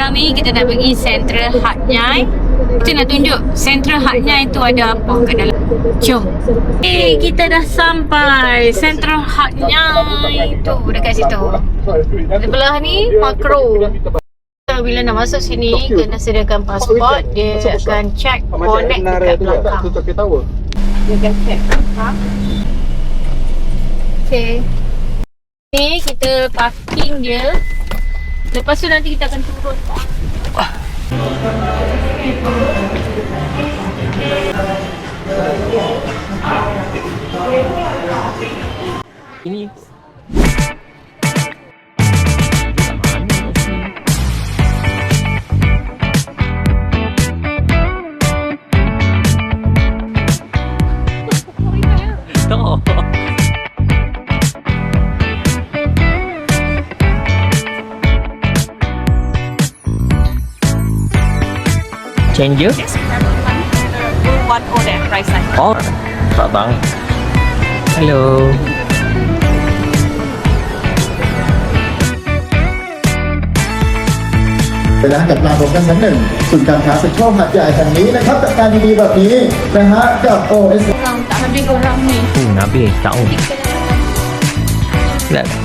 sekarang ni kita nak pergi Central Hat Nyai. Kita nak tunjuk Central Hat Nyai tu ada apa kat dalam. Jom. Kita dah sampai Central Hat Nyai tu dekat situ. Sebelah ni Makro. Bila nak masuk sini kena sediakan pasport. Dia akan check connect dekat belakang. Dia akan check. Okay. Ni kita parking dia. Lepas tu nanti kita akan turun. Ini changer? Yes, one on that right side. Oh, tak bang. Hello.กับงานของกันชั้นหนึ่งศูนย์การค้าเซ็นทรัลหาดใหญ่แห่งนี้นะครับจัดการดีๆแบบนี้นะฮะกับ OS Orang tak habis orang ni. Nabi tahu. Tak